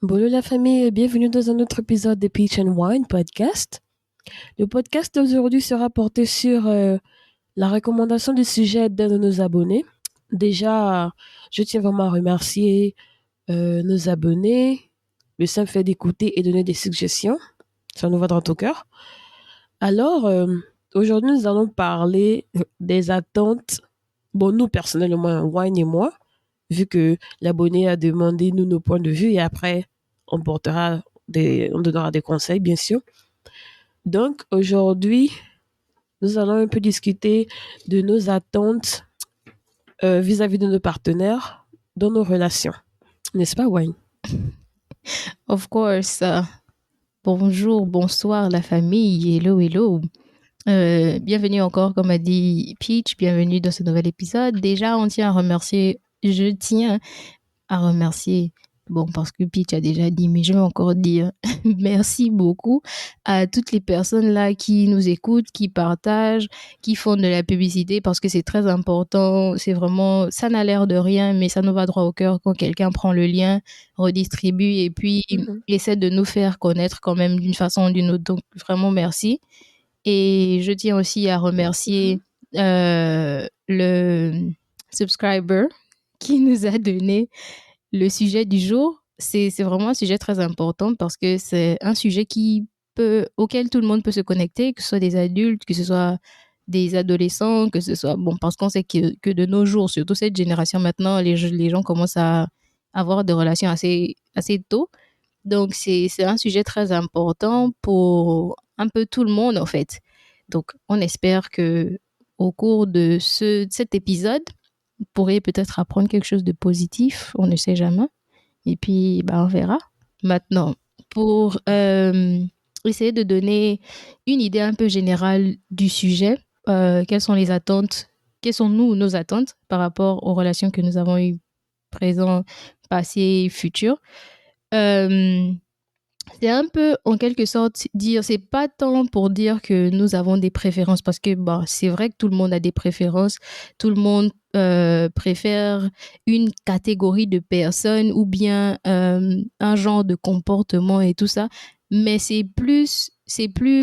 Bonjour la famille, bienvenue dans un autre épisode de Peach and Wine podcast. Le podcast d'aujourd'hui sera porté sur la recommandation du sujet d'un de nos abonnés. Déjà, je tiens vraiment à remercier nos abonnés. Le simple fait d'écouter et donner des suggestions, ça nous va dans ton cœur. Alors, aujourd'hui, nous allons parler des attentes. Bon, nous personnellement, Wine et moi, vu que l'abonné a demandé nous nos points de vue et après on donnera des conseils bien sûr. Donc aujourd'hui, nous allons un peu discuter de nos attentes vis-à-vis de nos partenaires dans nos relations. N'est-ce pas, Wayne? Of course. Bonjour, bonsoir la famille. Hello, hello. Bienvenue encore, comme a dit Peach. Bienvenue dans ce nouvel épisode. Déjà, je tiens à remercier, bon, parce que Peach a déjà dit, mais je vais encore dire merci beaucoup à toutes les personnes là qui nous écoutent, qui partagent, qui font de la publicité, parce que c'est très important. C'est vraiment, ça n'a l'air de rien, mais ça nous va droit au cœur quand quelqu'un prend le lien, redistribue et puis essaie de nous faire connaître quand même d'une façon ou d'une autre. Donc, vraiment, merci. Et je tiens aussi à remercier le subscriber qui nous a donné le sujet du jour. C'est vraiment un sujet très important parce que c'est un sujet auquel tout le monde peut se connecter, que ce soit des adultes, que ce soit des adolescents, que ce soit... Bon, parce qu'on sait que de nos jours, surtout cette génération maintenant, les gens commencent à avoir des relations assez tôt. Donc, c'est un sujet très important pour un peu tout le monde, en fait. Donc, on espère que au cours de cet épisode, vous pourrez peut-être apprendre quelque chose de positif, on ne sait jamais. Et puis, on verra. Maintenant, pour essayer de donner une idée un peu générale du sujet, quelles sont nos attentes par rapport aux relations que nous avons eues présent, passé, futur. C'est un peu, en quelque sorte, c'est pas tant pour dire que nous avons des préférences, parce que c'est vrai que tout le monde a des préférences, tout le monde préfère une catégorie de personnes ou bien un genre de comportement et tout ça, mais c'est plus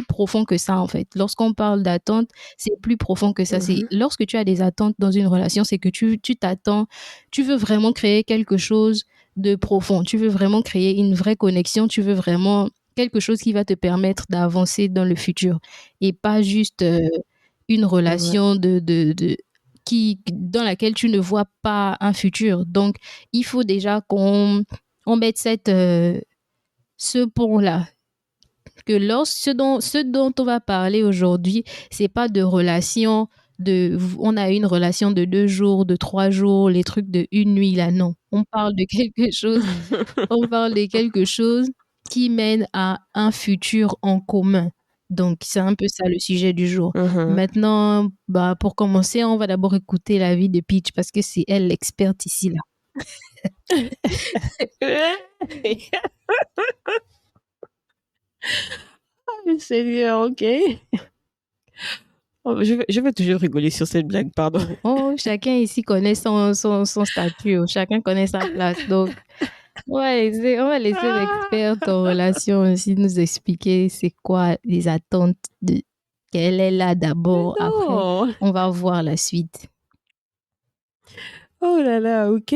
profond que ça en fait. Lorsqu'on parle d'attente, c'est plus profond que ça. C'est lorsque tu as des attentes dans une relation, c'est que tu t'attends, tu veux vraiment créer quelque chose de profond. Tu veux vraiment créer une vraie connexion. Tu veux vraiment quelque chose qui va te permettre d'avancer dans le futur et pas juste une relation dans laquelle tu ne vois pas un futur. Donc, il faut déjà qu'on mette ce pont-là. Que ce dont on va parler aujourd'hui, c'est pas de relation on a une relation de 2 jours, de 3 jours, les trucs de une nuit là, non. On parle de quelque chose qui mène à un futur en commun. Donc, c'est un peu ça le sujet du jour. Maintenant, pour commencer, on va d'abord écouter l'avis de Peach parce que c'est elle l'experte ici là. Seigneur, ok. Oh, je vais toujours rigoler sur cette blague, pardon. Oh, chacun ici connaît son statut, chacun connaît sa place. Donc, on va laisser l'experte en relation aussi nous expliquer c'est quoi les attentes qu'elle est là d'abord. Après, on va voir la suite. Oh là là, ok.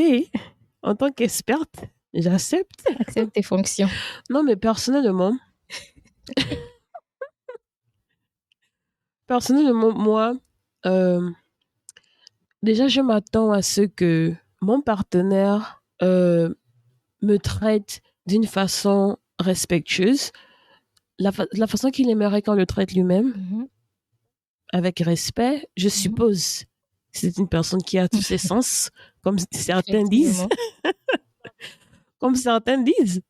En tant qu'experte, j'accepte. Accepte tes fonctions. Non, mais personnellement, moi, déjà, je m'attends à ce que mon partenaire me traite d'une façon respectueuse, la façon qu'il aimerait qu'on le traite lui-même, avec respect, je suppose. C'est une personne qui a tous ses sens, comme certains disent. Comme certains disent.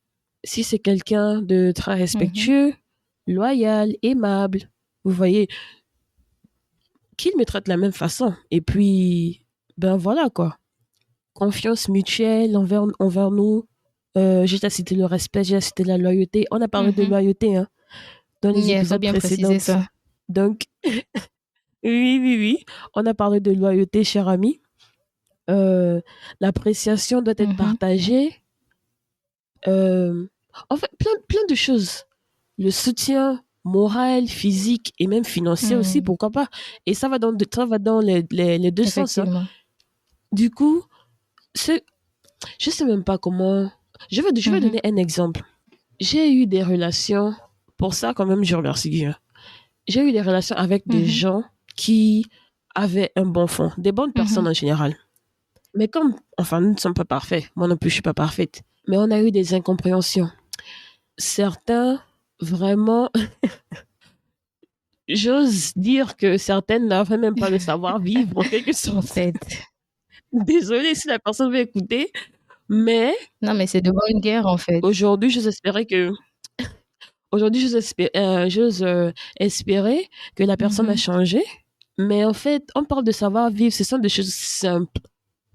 Si c'est quelqu'un de très respectueux, loyal, aimable, vous voyez, qu'il me traite de la même façon. Et puis, ben voilà quoi. Confiance mutuelle envers nous. J'ai déjà cité le respect, j'ai déjà cité la loyauté. On a parlé de loyauté dans les épisodes précédents. Ça. Donc, oui. On a parlé de loyauté, cher ami. L'appréciation doit être partagée. Euh, en fait, plein de choses. Le soutien moral, physique et même financier aussi, Hmm, pourquoi pas. Et ça va dans les deux sens. Hein. effectivement. Du coup, c'est, je sais même pas comment. Je vais Mhm, donner un exemple. J'ai eu des relations, pour ça quand même, je remercie Dieu. J'ai eu des relations avec des mhm, gens qui avaient un bon fond, des bonnes personnes mhm, en général. Mais comme, enfin, nous ne sommes pas parfaits, moi non plus, je suis pas parfaite. Mais on a eu des incompréhensions. Certains, vraiment, j'ose dire que certaines n'avaient même pas le savoir-vivre, en quelque en sorte. fait. Désolée si la personne veut écouter, mais Non, mais c'est devant une guerre, en fait. aujourd'hui, j'ose espérer que la personne a Mhm, changé. Mais en fait, on parle de savoir-vivre, ce sont des choses simples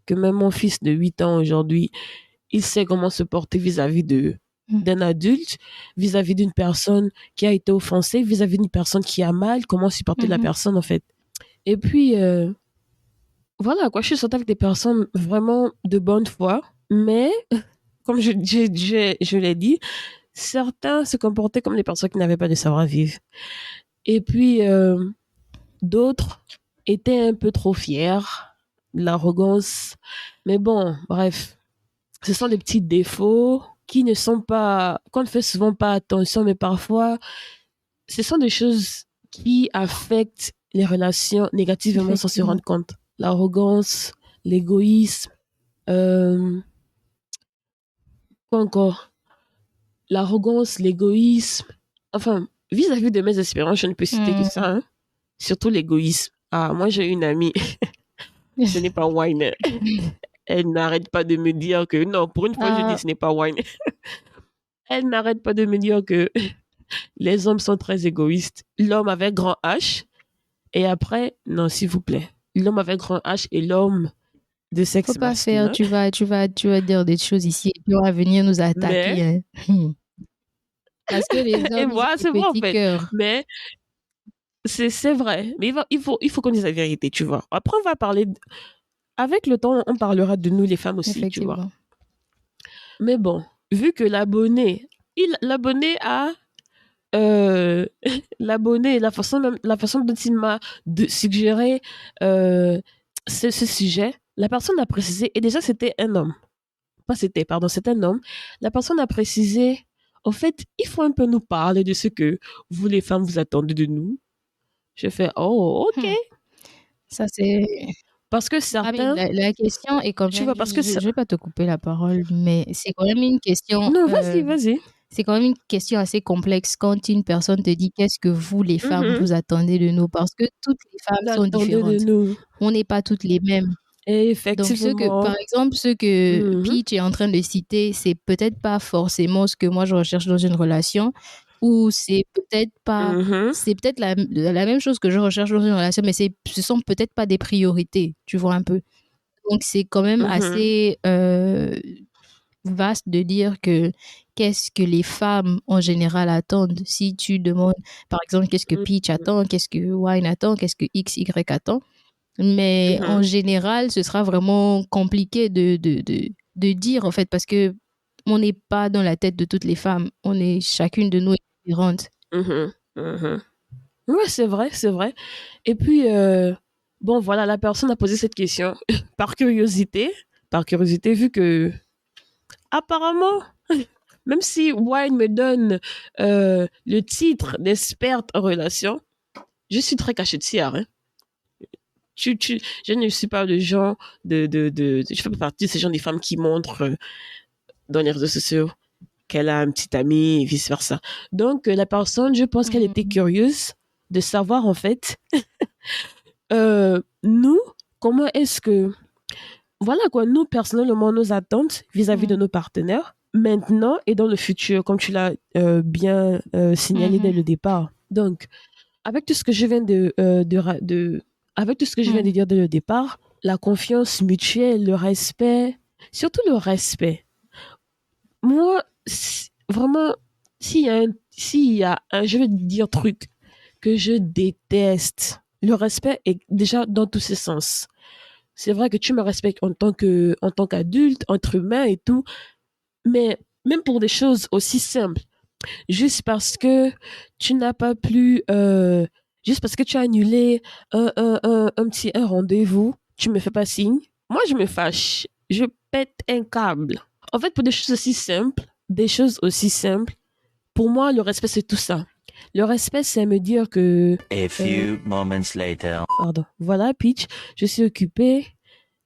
que même mon fils de 8 ans aujourd'hui, il sait comment se porter vis-à-vis mhm, d'un adulte, vis-à-vis d'une personne qui a été offensée, vis-à-vis d'une personne qui a mal, comment supporter la mhm. personne en fait. Et puis, voilà, quoi, je suis sortie avec des personnes vraiment de bonne foi, mais comme je l'ai dit, certains se comportaient comme des personnes qui n'avaient pas de savoir-vivre. Et puis, d'autres étaient un peu trop fiers, de l'arrogance. Mais bon, bref, ce sont des petits défauts qui ne sont pas, qu'on ne fait souvent pas attention, mais parfois, ce sont des choses qui affectent les relations négativement sans se Effectivement. rendre compte. L'arrogance, l'égoïsme, euh, quoi encore? L'arrogance, l'égoïsme. Enfin, vis-à-vis de mes expériences, je ne peux citer que ça, Hmm. hein. Surtout l'égoïsme. Ah, moi, j'ai une amie, ce n'est pas wine. Elle n'arrête pas de me dire que, non, pour une fois, je dis Ah, ce n'est pas wine. Elle n'arrête pas de me dire que les hommes sont très égoïstes. L'homme avec grand H, et après, non, s'il vous plaît. L'homme avec grand H et l'homme de faut sexe pas faire, masculin. tu vas dire des choses ici et puis on va venir nous Mais, attaquer, hein. Parce que les et hommes, ils ont voilà, des c'est vrai en petits fait. cœurs. Mais c'est vrai. Mais il faut qu'on dise la vérité, tu vois. Après, on va parler, avec le temps, on parlera de nous, les femmes aussi, tu vois. Effectivement. Mais bon, vu que l'abonné a, euh, l'abonné, la façon dont il m'a suggéré euh, ce sujet, la personne a précisé, et déjà c'était un homme, pas c'était, pardon, c'est un homme, la personne a précisé, en fait, il faut un peu nous parler de ce que vous les femmes vous attendez de nous. Je fais, oh, ok. Hmm. Ça, c'est... Parce que Ah, mais certains, la question est quand tu même, vois, parce que ça... je vais pas te couper la parole, mais c'est quand même une question, Non, vas-y, vas-y. c'est quand même une question assez complexe quand une personne te dit qu'est-ce que vous, les femmes, Mhm. vous attendez de nous, parce que toutes les femmes Vous sont attendez de différentes. nous. On n'est pas toutes les mêmes. Et Donc, effectivement. par exemple, ce que Mhm. Peach est en train de citer, c'est peut-être pas forcément ce que moi je recherche dans une relation, ou Mhm. c'est peut-être la même chose que je recherche dans une relation, mais ce sont peut-être pas des priorités, tu vois un peu. Donc, c'est quand même Mhm. assez vaste de dire que qu'est-ce que les femmes en général attendent. Si tu demandes, par exemple, qu'est-ce que Peach attend, qu'est-ce que Wine attend, qu'est-ce que X, Y attend, mais en Mhm. général, ce sera vraiment compliqué de dire, en fait, parce que on n'est pas dans la tête de toutes les femmes. On est chacune de nous est différente. Mhm. Mhm. Ouais, c'est vrai, c'est vrai. Et puis, bon, voilà, la personne a posé cette question par curiosité, vu que, apparemment, même si Wine me donne le titre d'experte en relation, je suis très cachetière, hein. Je ne suis pas le genre je fais pas partie de ces gens des femmes qui montrent dans les réseaux sociaux qu'elle a un petit ami et vice versa. Donc, la personne, je pense qu'elle était Mhm, curieuse de savoir, en fait, nous, comment est-ce que, voilà quoi, nous, personnellement, nos attentes vis-à-vis de mhm, nos partenaires, maintenant et dans le futur, comme tu l'as bien signalé dès mhm, le départ. Donc, avec tout ce que je viens avec tout ce que je viens de mhm, dire dès le départ, la confiance mutuelle, le respect, surtout le respect. Moi, vraiment, s'il y a un, je vais dire truc que je déteste, le respect est déjà dans tous ses sens. C'est vrai que tu me respectes en tant qu'adulte, entre humain et tout, mais même pour des choses aussi simples. Juste parce que tu n'as pas pu, juste parce que tu as annulé un rendez-vous, tu me fais pas signe. Moi, je me fâche. Je pète un câble. En fait, pour des choses aussi simples, pour moi, le respect, c'est tout ça. Le respect, c'est me dire que, A few moments later. pardon, voilà, Peach, je suis occupée.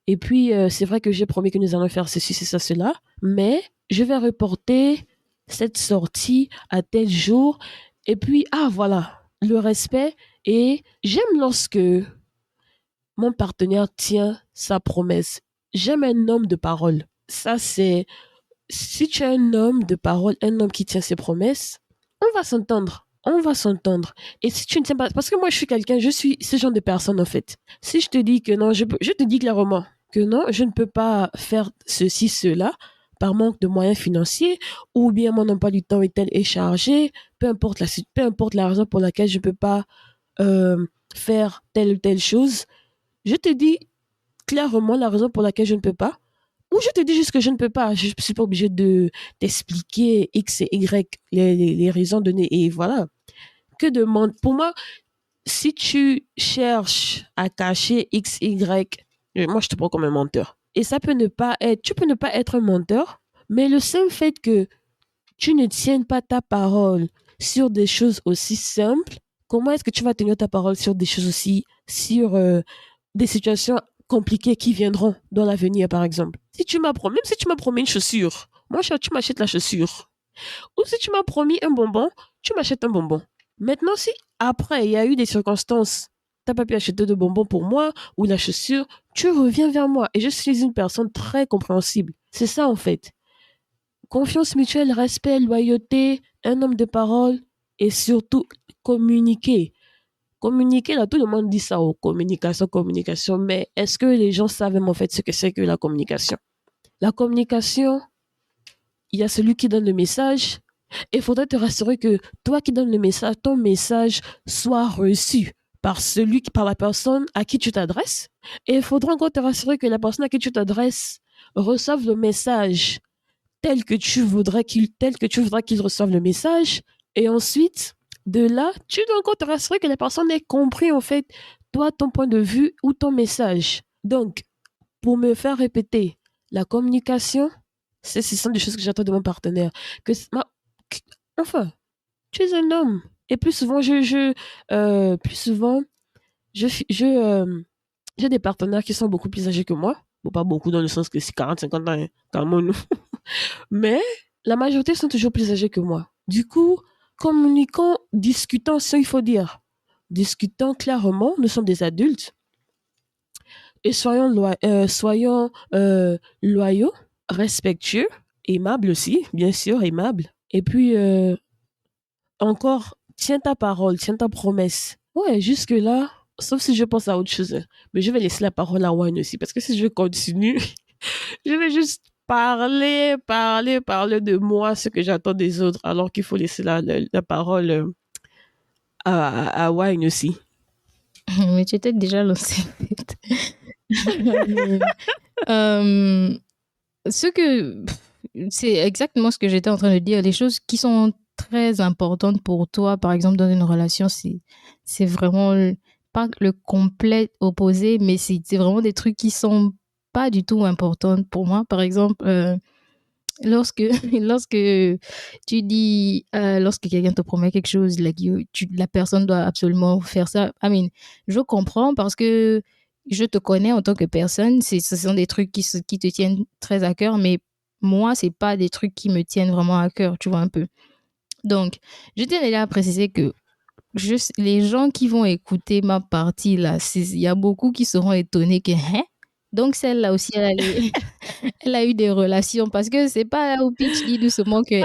Et puis, c'est vrai que j'ai promis que nous allons faire ceci, c'est ça, cela. Mais je vais reporter cette sortie à tel jour. Et puis, ah, voilà, le respect. Et j'aime lorsque mon partenaire tient sa promesse. J'aime un homme de parole. Ça, c'est... Si tu es un homme de parole, un homme qui tient ses promesses, on va s'entendre. On va s'entendre. Et si tu ne tiens pas... Parce que moi, je suis ce genre de personne, en fait. Si je te dis que non, je te dis clairement que non, je ne peux pas faire ceci, cela, par manque de moyens financiers, ou bien mon emploi du temps est chargé, peu importe la raison pour laquelle je ne peux pas faire telle ou telle chose, je te dis clairement la raison pour laquelle je ne peux pas. Ou je te dis juste que je ne peux pas. Je ne suis pas obligée de t'expliquer X et Y, les raisons données. Et voilà. Que demande. Pour moi, si tu cherches à cacher X, Y, moi, je te prends comme un menteur. Et ça peut ne pas être, tu peux ne pas être un menteur, mais le seul fait que tu ne tiennes pas ta parole sur des choses aussi simples, comment est-ce que tu vas tenir ta parole sur des choses aussi, sur des situations compliquées qui viendront dans l'avenir, par exemple. Même si tu m'as promis une chaussure, moi, tu m'achètes la chaussure. Ou si tu m'as promis un bonbon, tu m'achètes un bonbon. Maintenant, si après, il y a eu des circonstances, tu n'as pas pu acheter de bonbons pour moi ou la chaussure, tu reviens vers moi. Et je suis une personne très compréhensible. C'est ça, en fait. Confiance mutuelle, respect, loyauté, un homme de parole et surtout communiquer. Communiquer, là, tout le monde dit ça, communication, communication, mais est-ce que les gens savent en fait ce que c'est que la communication? La communication, il y a celui qui donne le message, et il faudrait te rassurer que toi qui donnes le message, ton message soit reçu par la personne à qui tu t'adresses, et il faudra encore te rassurer que la personne à qui tu t'adresses reçoive le message tel que tu voudrais qu'il reçoive le message, et ensuite, de là, tu dois encore te rassurer que la personne ait compris, en fait, toi, ton point de vue ou ton message. Donc, pour me faire répéter, la communication, ce sont des choses que j'attends de mon partenaire. Enfin, tu es un homme. Et plus souvent, plus souvent, j'ai des partenaires qui sont beaucoup plus âgés que moi. Bon, pas beaucoup dans le sens que c'est 40, 50 ans, hein, calmons-nous. Mais la majorité sont toujours plus âgés que moi. Du coup, communiquons, discutons, ça il faut dire. Discutons clairement, nous sommes des adultes et soyons loyaux, respectueux, aimables aussi, bien sûr, aimables. Et puis, encore, tiens ta parole, tiens ta promesse. Ouais, jusque-là, sauf si je pense à autre chose. Mais je vais laisser la parole à Wayne aussi, parce que si je continue, je vais juste parler de moi, ce que j'attends des autres, alors qu'il faut laisser la parole à Wayne aussi. Mais tu étais déjà lancé, en fait. C'est exactement ce que j'étais en train de dire. Les choses qui sont très importantes pour toi, par exemple, dans une relation, c'est vraiment pas le complet opposé, mais c'est vraiment des trucs qui sont pas du tout importants pour moi. Par exemple, lorsque tu dis, lorsque quelqu'un te promet quelque chose, la personne doit absolument faire ça. Je comprends parce que je te connais en tant que personne. Ce sont des trucs qui te tiennent très à cœur, mais moi, c'est pas des trucs qui me tiennent vraiment à cœur, tu vois un peu. Donc, je tiens déjà à préciser que les gens qui vont écouter ma partie là, il y a beaucoup qui seront étonnés que, hein? Donc, celle-là aussi, elle a eu des relations parce que c'est pas là où Peach dit doucement que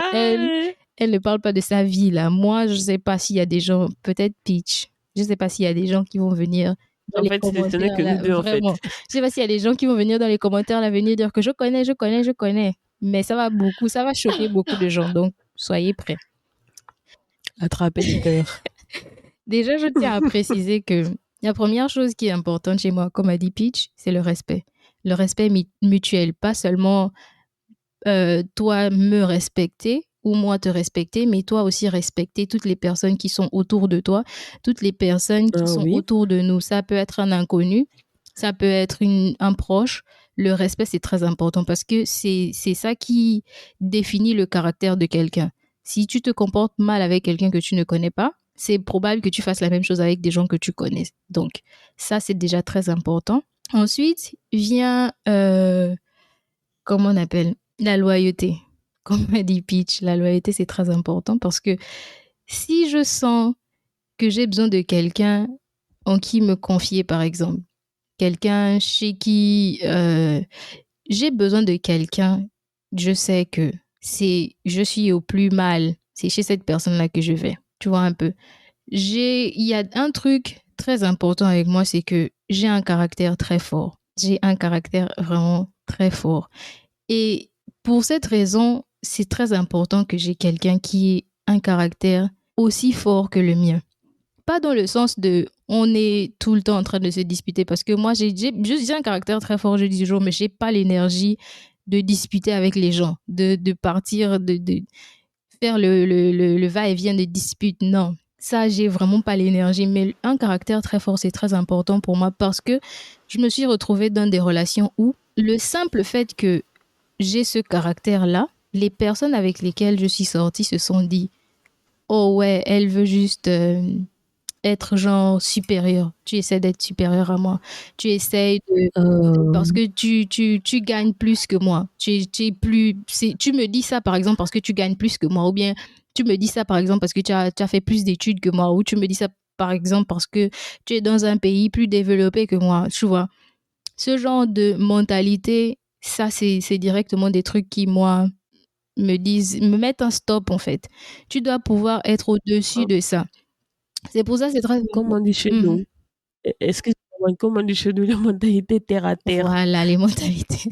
elle ne parle pas de sa vie là. Moi, je sais pas s'il y a des gens, peut-être Peach, je sais pas s'il y a des gens qui vont venir dans les commentaires. Ce n'est que nous deux, vraiment. en fait. Je sais pas s'il y a des gens qui vont venir dans les commentaires là, venir dire que je connais. Mais ça va choquer beaucoup de gens. Donc, soyez prêts. Attrapez les cœurs. Déjà, je tiens à préciser que la première chose qui est importante chez moi, comme a dit Peach, c'est le respect. Le respect mutuel, pas seulement toi me respecter ou moi te respecter, mais toi aussi respecter toutes les personnes qui sont autour de toi, toutes les personnes qui sont Oui. autour de nous. Ça peut être un inconnu, ça peut être un proche. Le respect, c'est très important parce que c'est ça qui définit le caractère de quelqu'un. Si tu te comportes mal avec quelqu'un que tu ne connais pas, c'est probable que tu fasses la même chose avec des gens que tu connais. Donc, ça, c'est déjà très important. Ensuite, vient, comment on appelle, la loyauté. Comme a dit Peach, la loyauté, c'est très important parce que si je sens que j'ai besoin de quelqu'un en qui me confier, par exemple, quelqu'un chez qui j'ai besoin de quelqu'un, je sais que je suis au plus mal, c'est chez cette personne-là que je vais. Tu vois un peu. Il y a un truc très important avec moi, c'est que j'ai un caractère très fort. J'ai un caractère vraiment très fort. Et pour cette raison, c'est très important que j'ai quelqu'un qui ait un caractère aussi fort que le mien. Pas dans le sens de on est tout le temps en train de se disputer parce que moi j'ai un caractère très fort, je dis toujours, mais j'ai pas l'énergie de disputer avec les gens, de partir, de faire le va-et-vient de dispute. Non, ça j'ai vraiment pas l'énergie. Mais un caractère très fort, c'est très important pour moi parce que je me suis retrouvée dans des relations où le simple fait que j'ai ce caractère-là, les personnes avec lesquelles je suis sortie se sont dit oh ouais, elle veut juste être genre supérieur. Tu essaies d'être supérieur à moi. Tu essaies de... Parce Euh, que tu gagnes plus que moi. Tu es plus... Tu me dis ça, par exemple, parce que tu gagnes plus que moi. Ou bien tu me dis ça, par exemple, parce que tu as fait plus d'études que moi. Ou tu me dis ça, par exemple, parce que tu es dans un pays plus développé que moi. Tu vois. Ce genre de mentalité, ça, c'est directement des trucs qui, moi, me mettent un stop, en fait. Tu dois pouvoir être au-dessus de ça. C'est pour ça que c'est très comme on important. dit chez Mhm. nous. Excuse-moi, comme on dit chez nous, la mentalité terre à terre. Voilà, les mentalités.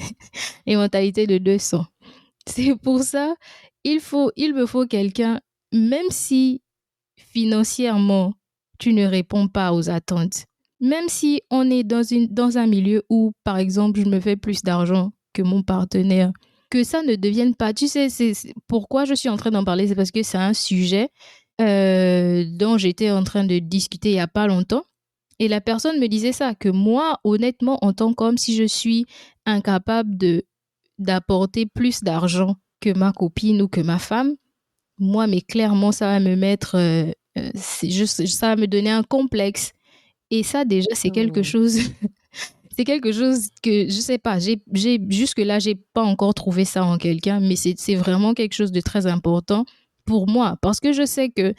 Les mentalités de 200. C'est pour ça, il me faut quelqu'un, même si financièrement, tu ne réponds pas aux attentes. Même si on est dans un milieu où, par exemple, je me fais plus d'argent que mon partenaire, que ça ne devienne pas... Tu sais, pourquoi je suis en train d'en parler, c'est parce que c'est un sujet dont j'étais en train de discuter il n'y a pas longtemps. Et la personne me disait ça, que moi, honnêtement, en tant qu'homme, si je suis incapable d'apporter plus d'argent que ma copine ou que ma femme, moi, mais clairement, ça va me mettre, ça va me donner un complexe. Et ça, déjà, c'est quelque Oh. chose, c'est quelque chose que, je sais pas, jusque-là, j'ai pas encore trouvé ça en quelqu'un, mais c'est vraiment quelque chose de très important pour moi. Parce que je sais que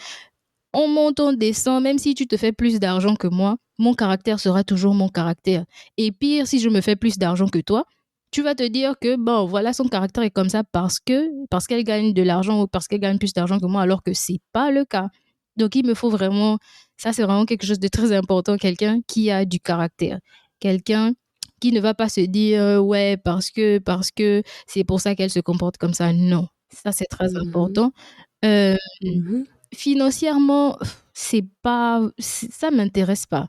on monte, on descend, même si tu te fais plus d'argent que moi, mon caractère sera toujours mon caractère. Et pire, si je me fais plus d'argent que toi, tu vas te dire que, bon, voilà, son caractère est comme ça parce qu'elle gagne de l'argent ou parce qu'elle gagne plus d'argent que moi, alors que c'est pas le cas. Donc, il me faut vraiment, ça, c'est vraiment quelque chose de très important, quelqu'un qui a du caractère. Quelqu'un qui ne va pas se dire, ouais, parce que c'est pour ça qu'elle se comporte comme ça. Non, ça, c'est très Mhm. important. Euh, Mhm. Financièrement, ça m'intéresse pas.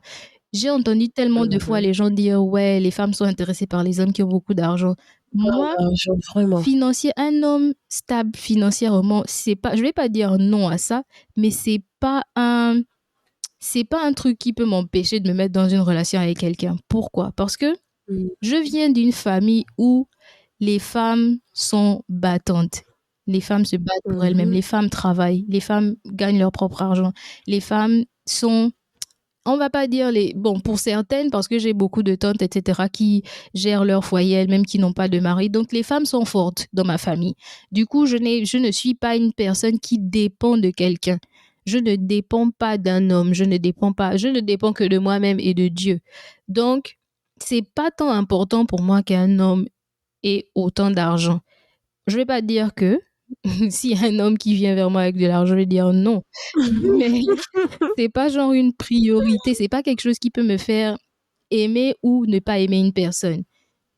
J'ai entendu tellement de fois Mhm. les gens dire ouais, les femmes sont intéressées par les hommes qui ont beaucoup d'argent. Moi, Vraiment. un homme stable financièrement, c'est pas, je vais pas dire non à ça, mais c'est pas un truc qui peut m'empêcher de me mettre dans une relation avec quelqu'un. Pourquoi? Parce que je viens d'une famille où les femmes sont battantes. Les femmes se battent pour elles-mêmes. Mhm. Les femmes travaillent. Les femmes gagnent leur propre argent. Les femmes sont, on va pas dire bon, pour certaines, parce que j'ai beaucoup de tantes, etc., qui gèrent leur foyer elles-mêmes, qui n'ont pas de mari. Donc, les femmes sont fortes dans ma famille. Du coup, je ne suis pas une personne qui dépend de quelqu'un. Je ne dépends pas d'un homme. Je ne dépends que de moi-même et de Dieu. Donc, c'est pas tant important pour moi qu'un homme ait autant d'argent. Je vais pas dire que s'il y a un homme qui vient vers moi avec de l'argent, je vais dire non. Mais c'est pas genre une priorité, c'est pas quelque chose qui peut me faire aimer ou ne pas aimer une personne.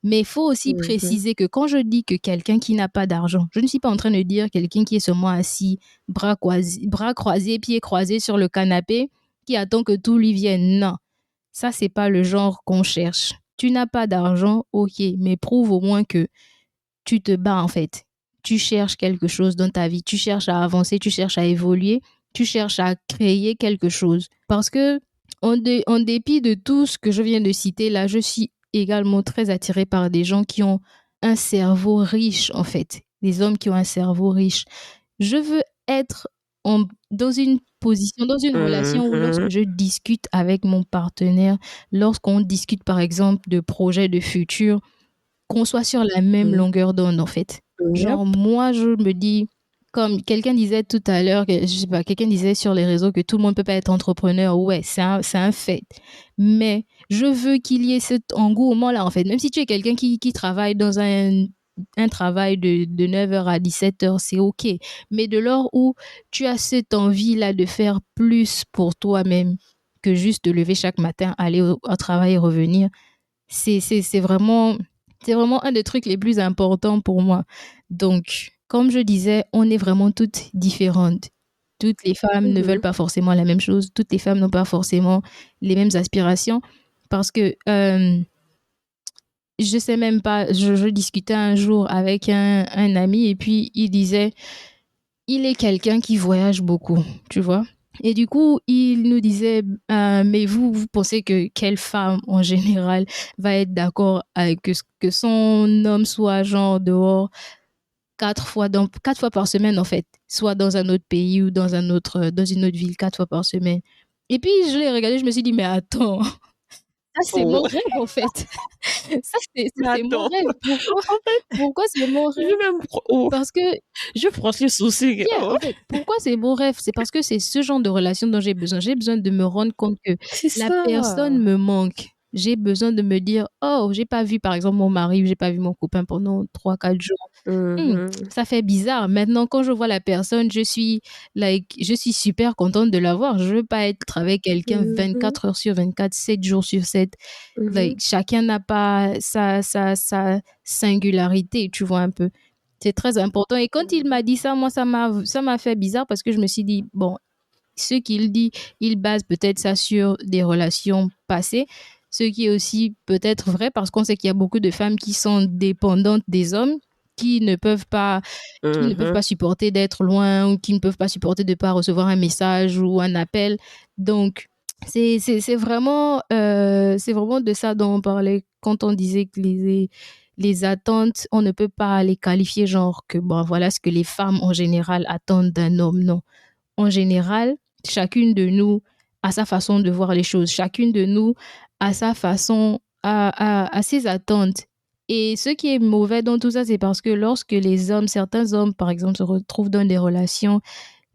Mais il faut aussi Mhm. préciser que quand je dis que quelqu'un qui n'a pas d'argent, je ne suis pas en train de dire quelqu'un qui est seulement assis, bras croisés, pieds croisés sur le canapé, qui attend que tout lui vienne. Non, ça, c'est pas le genre qu'on cherche. Tu n'as pas d'argent, ok, mais prouve au moins que tu te bats en fait. tu cherches quelque chose dans ta vie, tu cherches à avancer, tu cherches à évoluer, tu cherches à créer quelque chose. Parce que en dépit de tout ce que je viens de citer là, je suis également très attirée par des gens qui ont un cerveau riche, en fait. Des hommes qui ont un cerveau riche. Je veux être dans une position, dans une relation où lorsque je discute avec mon partenaire, lorsqu'on discute par exemple de projets de futur, qu'on soit sur la même longueur d'onde, en fait. Genre, moi, je me dis, comme quelqu'un disait tout à l'heure, je sais pas, quelqu'un disait sur les réseaux que tout le monde peut pas être entrepreneur. Ouais, c'est un fait. Mais je veux qu'il y ait cet engouement-là, en fait. Même si tu es quelqu'un qui travaille dans un travail de 9h à 17h, c'est OK. Mais de lors où tu as cette envie-là de faire plus pour toi-même que juste de lever chaque matin, aller au travail et revenir, c'est vraiment un des trucs les plus importants pour moi. Donc, comme je disais, on est vraiment toutes différentes. Toutes les femmes ne veulent pas forcément la même chose. Toutes les femmes n'ont pas forcément les mêmes aspirations. Parce que je sais même pas, je discutais un jour avec un ami et puis il disait, il est quelqu'un qui voyage beaucoup, tu vois. Et du coup, il nous disait, mais vous pensez que quelle femme en général va être d'accord avec que son homme soit genre dehors 4 fois par semaine en fait, soit dans un autre pays ou dans une autre ville 4 fois par semaine. Et puis je l'ai regardé, je me suis dit mais attends, ça c'est mon rêve en fait. Ça c'est mon rêve. Pourquoi c'est mon rêve? Parce que je fronce les sourcils. en fait, pourquoi c'est mon rêve? C'est parce que c'est ce genre de relation dont j'ai besoin. J'ai besoin de me rendre compte que la personne me manque. J'ai besoin de me dire, oh, j'ai pas vu par exemple mon mari, j'ai pas vu mon copain pendant 3-4 jours. Ça fait bizarre. Maintenant, quand je vois la personne, je suis super contente de la voir. Je veux pas être avec quelqu'un 24 heures sur 24, 7 jours sur 7. Chacun n'a pas sa singularité, tu vois un peu. C'est très important. Et quand il m'a dit ça, moi, ça m'a fait bizarre parce que je me suis dit, bon, ce qu'il dit, il base peut-être ça sur des relations passées, ce qui est aussi peut-être vrai parce qu'on sait qu'il y a beaucoup de femmes qui sont dépendantes des hommes, qui ne peuvent pas supporter d'être loin ou qui ne peuvent pas supporter de ne pas recevoir un message ou un appel. Donc, c'est vraiment de ça dont on parlait quand on disait que les attentes, on ne peut pas les qualifier genre que bon, voilà ce que les femmes en général attendent d'un homme. Non. En général, chacune de nous a sa façon de voir les choses. Chacune de nous a sa façon, a ses attentes. Et ce qui est mauvais dans tout ça, c'est parce que lorsque certains hommes, par exemple, se retrouvent dans des relations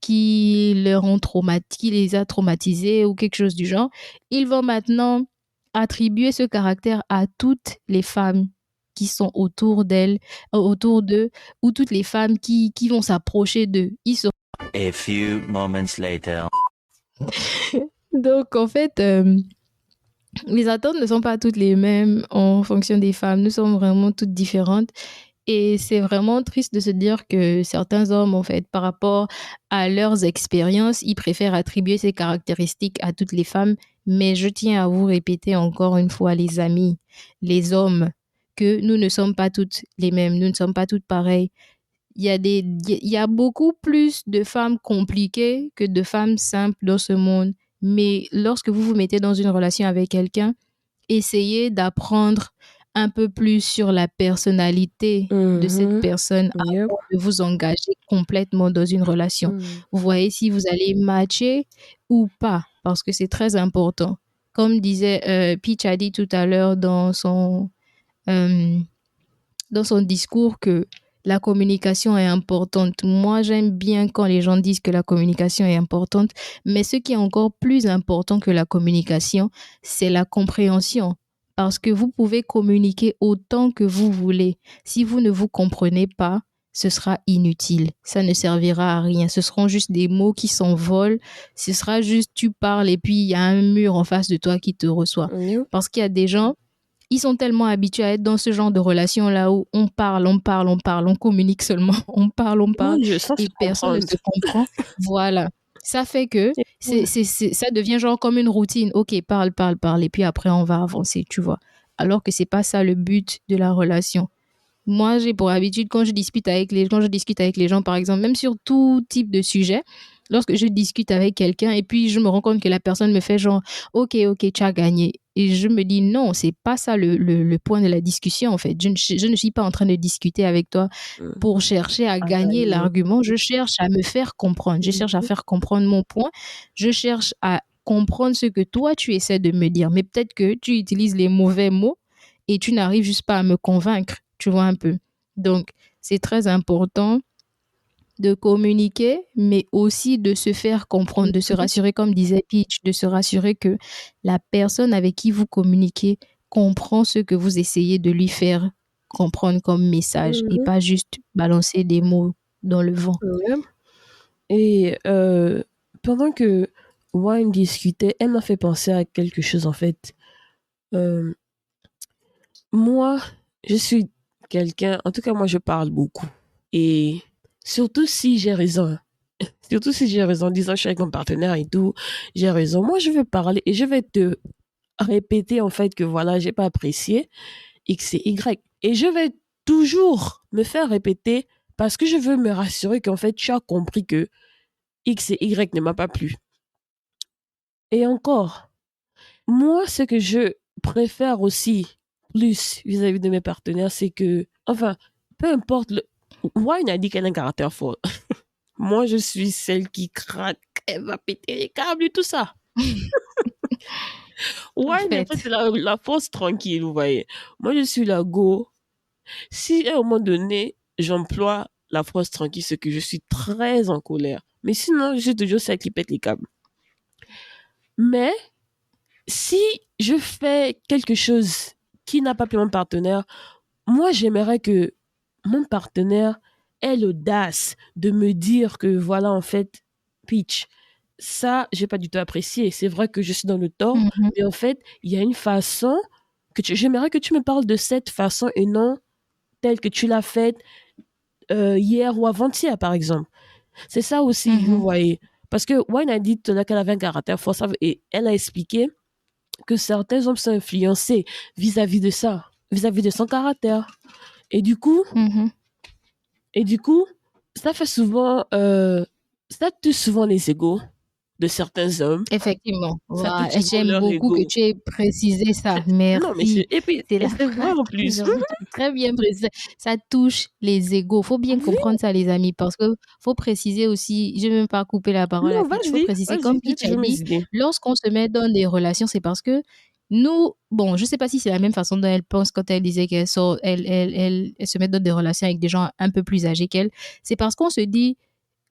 qui les a traumatisés ou quelque chose du genre, ils vont maintenant attribuer ce caractère à toutes les femmes qui sont autour d'eux, ou toutes les femmes qui vont s'approcher d'eux. A few moments later. Donc, en fait, les attentes ne sont pas toutes les mêmes en fonction des femmes. Nous sommes vraiment toutes différentes. Et c'est vraiment triste de se dire que certains hommes, en fait, par rapport à leurs expériences, ils préfèrent attribuer ces caractéristiques à toutes les femmes. Mais je tiens à vous répéter encore une fois, les amis, les hommes, que nous ne sommes pas toutes les mêmes. Nous ne sommes pas toutes pareilles. Il y a beaucoup plus de femmes compliquées que de femmes simples dans ce monde. Mais lorsque vous vous mettez dans une relation avec quelqu'un, essayez d'apprendre un peu plus sur la personnalité de cette personne avant de vous engager complètement dans une relation. Vous voyez si vous allez matcher ou pas, parce que c'est très important. Comme disait Peach a dit tout à l'heure dans son discours que la communication est importante. Moi, j'aime bien quand les gens disent que la communication est importante, mais ce qui est encore plus important que la communication, c'est la compréhension. Parce que vous pouvez communiquer autant que vous voulez. Si vous ne vous comprenez pas, ce sera inutile. Ça ne servira à rien. Ce seront juste des mots qui s'envolent. Ce sera juste tu parles et puis il y a un mur en face de toi qui te reçoit. Parce qu'il y a des gens, ils sont tellement habitués à être dans ce genre de relation-là où on parle, on communique seulement, on parle, et personne ne se comprend. Voilà. Ça fait que ça devient genre comme une routine. Ok, parle, et puis après on va avancer, tu vois. Alors que c'est pas ça le but de la relation. Moi, j'ai pour habitude, quand je discute avec les gens, par exemple, même sur tout type de sujet, lorsque je discute avec quelqu'un et puis je me rends compte que la personne me fait genre, OK, tu as gagné. Et je me dis, non, c'est pas ça le point de la discussion, en fait. Je ne suis pas en train de discuter avec toi pour chercher à À gagner gagner. l'argument. Je cherche à me faire comprendre. Je cherche à faire comprendre mon point. Je cherche à comprendre ce que toi, tu essaies de me dire. Mais peut-être que tu utilises les mauvais mots et tu n'arrives juste pas à me convaincre, tu vois un peu. Donc, c'est très important de communiquer, mais aussi de se faire comprendre, de se rassurer, comme disait Peach, de se rassurer que la personne avec qui vous communiquez comprend ce que vous essayez de lui faire comprendre comme message et Mhm. pas juste balancer des mots dans le vent. Ouais. Et pendant que Wine discutait, elle m'a fait penser à quelque chose en fait. Euh, Moi, je suis quelqu'un, en tout cas moi je parle beaucoup. Et surtout si j'ai raison. Surtout si j'ai raison, disant je suis avec mon partenaire et tout, j'ai raison. Moi je vais parler et je vais te répéter en fait que voilà, j'ai pas apprécié X et Y. Et je vais toujours me faire répéter parce que je veux me rassurer qu'en fait tu as compris que X et Y ne m'a pas plu. Et encore, moi, ce que je préfère aussi plus vis-à-vis de mes partenaires, c'est que, enfin, peu importe le... Wine a dit qu'elle a un caractère fort. Moi, je suis celle qui craque, elle va péter les câbles et tout ça. En Wine, en fait, fait, c'est la force tranquille, vous voyez. Moi, je suis la go. Si à un moment donné, j'emploie la force tranquille, c'est que je suis très en colère. Mais sinon, je suis toujours celle qui pète les câbles. Mais si je fais quelque chose qui n'a pas plu à mon partenaire, moi, j'aimerais que mon partenaire ait l'audace de me dire que voilà, en fait, Peach, ça, j'ai pas du tout apprécié. C'est vrai que je suis dans le tort, mhm, mais en fait, il y a une façon j'aimerais que tu me parles de cette façon et non telle que tu l'as faite hier ou avant-hier, par exemple. C'est ça aussi, vous mhm, voyez. Parce que Wayne a dit tout à l'heure qu'elle avait un caractère fort et elle a expliqué que certains hommes sont influencés vis-à-vis de ça, vis-à-vis de son caractère. Et du coup, mhm. et du coup, ça fait souvent, ça touche souvent les égos de certains hommes. Effectivement. Ça Voilà. touche souvent J'aime leur beaucoup que ego. tu aies précisé ça. Non, mais Merci. et puis, C'est et la c'est vrai phrase en que plus. j'ai envie de très bien préciser. Ça touche les égos. Faut bien Oui, comprendre ça, les amis, parce que faut préciser aussi, je ne vais même pas couper la parole à non, Peach. Il faut préciser, comme j'ai Peach a toujours mes dit, idées. lorsqu'on se met dans des relations, c'est parce que nous, bon, je ne sais pas si c'est la même façon dont elle pense quand elle disait qu'elle sort, elle se met dans des relations avec des gens un peu plus âgés qu'elle. C'est parce qu'on se dit,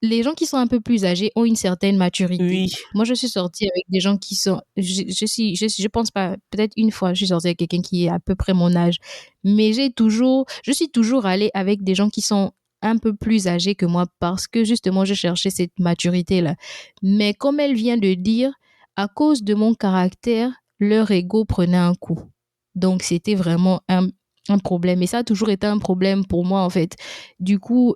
les gens qui sont un peu plus âgés ont une certaine maturité. Oui, Moi, je suis sortie avec des gens qui sont, je pense pas, peut-être une fois, je suis sortie avec quelqu'un qui est à peu près mon âge, mais je suis toujours allée avec des gens qui sont un peu plus âgés que moi parce que justement, je cherchais cette maturité-là. Mais comme elle vient de dire, à cause de mon caractère, leur ego prenait un coup. Donc, c'était vraiment un problème. Et ça a toujours été un problème pour moi, en fait. Du coup,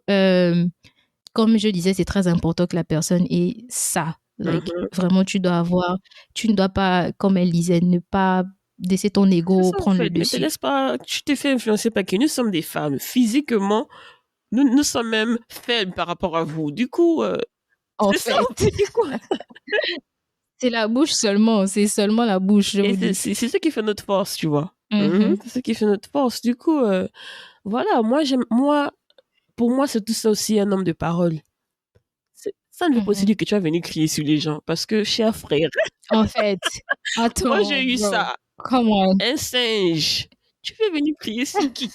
comme je disais, c'est très important que la personne ait ça. Like, mhm. vraiment, tu ne dois pas, comme elle disait, ne pas laisser ton C'est ego ça en prendre le fait. Ne te dessus. laisse pas, tu te fais influencer par qui nous sommes des femmes. Physiquement, nous sommes même faibles par rapport à vous. Du coup, En c'est ça fait, en fait. Du coup. c'est la bouche seulement, c'est seulement la bouche, je Et vous dis. c'est ce qui fait notre force, tu vois. Mhm, C'est ce qui fait notre force. Du coup, voilà, moi, pour moi, c'est tout ça aussi un homme de parole. Ça ne veut pas aussi mhm. dire que tu vas venir crier sur les gens. Parce que, cher frère, En fait, moi j'ai attends, eu bro, ça. come on. Un singe. Tu veux venir crier sur qui?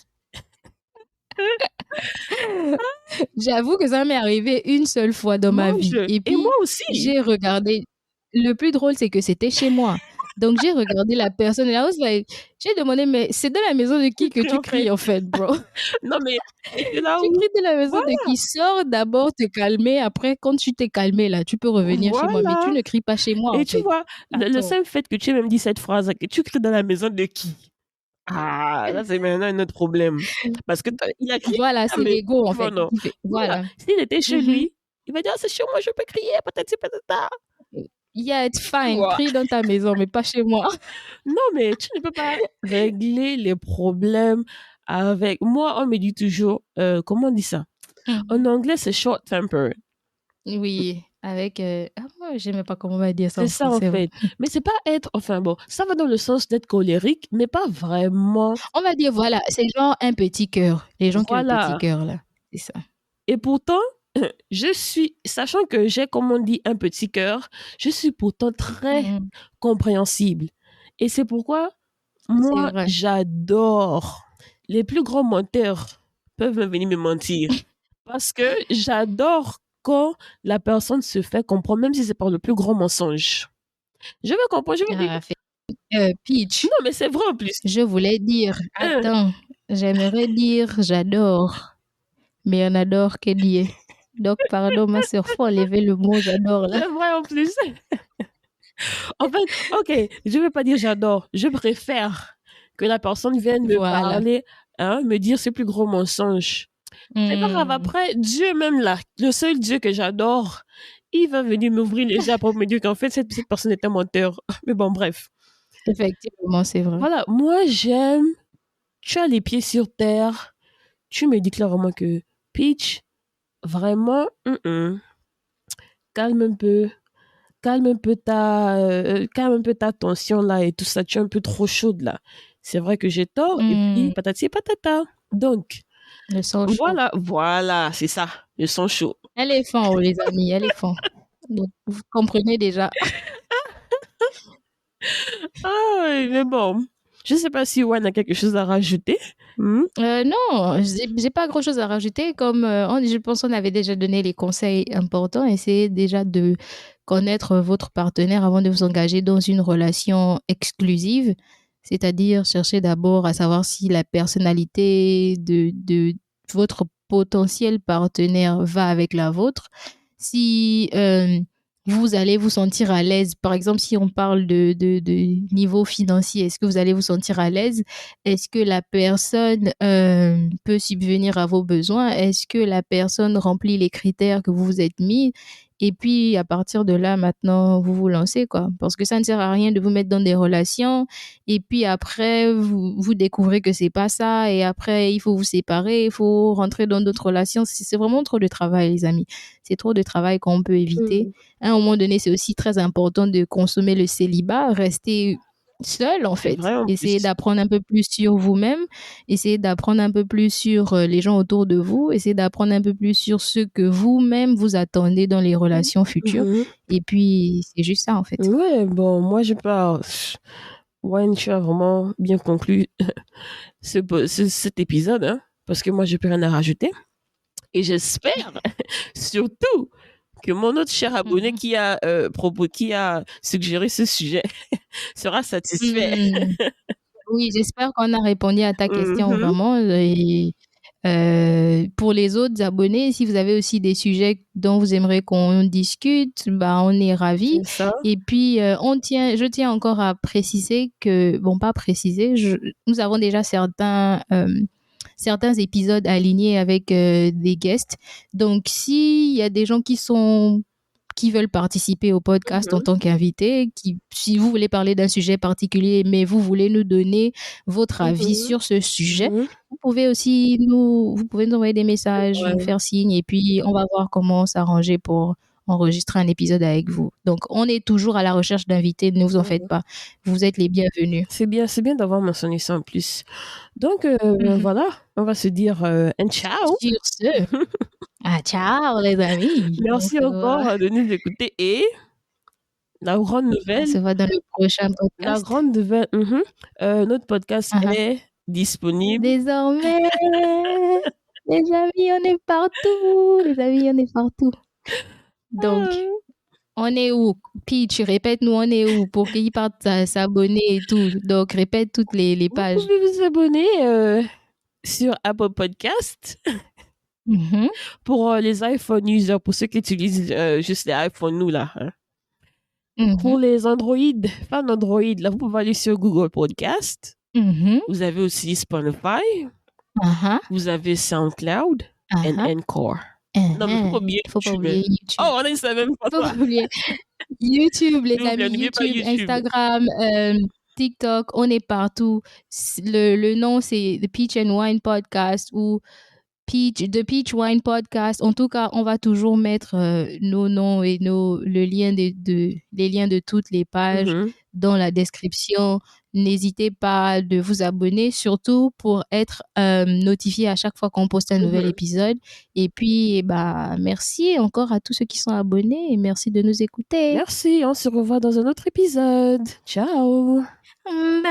J'avoue que ça m'est arrivé une seule fois dans ma vie. Et Et moi puis, aussi. j'ai regardé. Le plus drôle, c'est que c'était chez moi. Donc, j'ai regardé la personne et là, j'ai demandé, mais c'est de la maison de qui Tu que cries tu en fait. cries, en fait, bro? Non, mais, et c'est là Tu où, cries de la maison de voilà, qui? Sors d'abord te calmer. Après, quand tu t'es calmé, là, tu peux revenir chez moi. Mais tu voilà. ne cries pas chez moi, Et en tu fait. vois, le Attends. simple fait que tu aies même dit cette phrase, que tu cries dans la maison de qui? Ah, là, c'est maintenant un autre problème. Parce que il a crié, Voilà, ah, c'est mais, l'ego, en tu vois, fait, non. qui fait. Voilà. Voilà. S'il était chez Mhm. lui, il va dire, ah, c'est chez moi, je peux crier, peut-être, peut-être. Yeah, it's Tu fine. vois. Crie dans ta maison, mais pas chez moi. Non, mais tu ne peux pas régler les problèmes avec moi, on me dit toujours, comment on dit ça? En anglais, c'est short temper. Oui, avec... moi, je n'aimais pas comment on va dire ça C'est en ça, en français. fait. Mais c'est pas être, enfin bon, ça va dans le sens d'être colérique, mais pas vraiment. On va dire, voilà, c'est genre un petit cœur. Les gens qui ont le petit Voilà. cœur, là. C'est ça. Et pourtant, sachant que j'ai, comme on dit, un petit cœur, je suis pourtant très Mhm. compréhensible. Et c'est pourquoi, moi, vrai. j'adore. Les plus grands menteurs peuvent venir me mentir. Parce que j'adore quand la personne se fait comprendre, même si c'est par le plus grand mensonge. Je vais comprendre, je vais dire. Peach, Non, mais c'est vrai en plus. je voulais dire, attends, j'aimerais dire j'adore, mais on adore qu'elle Donc, pardon, ma sœur, faut enlever le mot j'adore là. C'est vrai en plus. En fait, ok, je ne vais pas dire j'adore. Je préfère que la personne vienne me Voilà. parler, me dire ses plus gros mensonges. C'est pas grave. Après, Dieu même là, le seul Dieu que j'adore, il va venir m'ouvrir les yeux pour me dire qu'en fait, cette personne est un menteur. Mais bon, bref. Effectivement, c'est vrai. Voilà, moi j'aime, tu as les pieds sur terre, tu me dis clairement que Peach, vraiment, calme un peu. Calme un peu ta tension là et tout ça, tu es un peu trop chaude là. C'est vrai que j'ai tort et puis patati et patata. Donc, Le sang chaud. voilà, c'est ça, le sang chaud. Éléphant, les amis, éléphant. Donc, vous comprenez déjà. Ah, mais bon, je sais pas si Wan a quelque chose à rajouter. Non, j'ai pas grand chose à rajouter. Comme je pense qu'on avait déjà donné les conseils importants. Essayez déjà de connaître votre partenaire avant de vous engager dans une relation exclusive. C'est-à-dire chercher d'abord à savoir si la personnalité de votre potentiel partenaire va avec la vôtre. Si vous allez vous sentir à l'aise. Par exemple, si on parle de niveau financier, est-ce que vous allez vous sentir à l'aise? Est-ce que la personne peut subvenir à vos besoins? Est-ce que la personne remplit les critères que vous vous êtes mis? Et puis, à partir de là, maintenant, vous vous lancez, quoi. Parce que ça ne sert à rien de vous mettre dans des relations. Et puis après, vous découvrez que c'est pas ça. Et après, il faut vous séparer. Il faut rentrer dans d'autres relations. C'est vraiment trop de travail, les amis. C'est trop de travail qu'on peut éviter. À un moment donné, c'est aussi très important de consommer le célibat, rester seul en fait. Vrai, en Essayez plus. d'apprendre un peu plus sur vous-même, essayez d'apprendre un peu plus sur les gens autour de vous, essayez d'apprendre un peu plus sur ce que vous-même vous attendez dans les relations futures. Et puis, c'est juste ça en fait. Ouais, bon, moi je pars. Wan, tu as vraiment bien conclu cet épisode, hein, parce que moi je peux rien à rajouter. Et j'espère surtout que mon autre cher abonné qui a suggéré ce sujet sera satisfait. Oui, j'espère qu'on a répondu à ta question vraiment. Et pour les autres abonnés, si vous avez aussi des sujets dont vous aimeriez qu'on discute, bah, on est ravis. C'est ça. Et puis, je tiens encore à préciser que, bon, pas préciser, nous avons déjà certains épisodes alignés avec des guests. Donc, s'il y a des gens qui veulent participer au podcast en tant qu'invités, si vous voulez parler d'un sujet particulier, mais vous voulez nous donner votre avis sur ce sujet, vous pouvez nous envoyer des messages, nous faire signe, et puis on va voir comment s'arranger pour enregistrer un épisode avec vous. Donc, on est toujours à la recherche d'invités, ne vous en faites pas. Vous êtes les bienvenus. C'est bien d'avoir mentionné ça en plus. Donc, voilà, on va se dire un ciao. Sur ce, ciao les amis. Merci encore de nous écouter et la grande nouvelle. On se voit dans le prochain podcast. La grande nouvelle, notre podcast est disponible. Désormais, les amis, on est partout. Les amis, on est partout. Donc, on est où? Peach, répète-nous, on est où pour qu'ils partent s'abonner et tout. Donc, répète toutes les pages. Vous pouvez vous abonner sur Apple Podcast. Pour les iPhone users, pour ceux qui utilisent juste les iPhones, nous là. Hein. Pour les Android, pas d'Android, là, vous pouvez aller sur Google Podcast. Vous avez aussi Spotify. Vous avez SoundCloud et Encore. Non, mais faut pas oublier YouTube. Oh, on est ça même pas. Faut pas oublier YouTube, les amis. YouTube, Instagram, TikTok, on est partout. Le nom, c'est The Peach and Wine Podcast ou The Peach Wine Podcast. En tout cas, on va toujours mettre nos noms et les liens de toutes les pages dans la description. N'hésitez pas de vous abonner, surtout pour être notifié à chaque fois qu'on poste un nouvel épisode. Et puis, merci encore à tous ceux qui sont abonnés et merci de nous écouter. Merci, on se revoit dans un autre épisode. Ciao. Bye.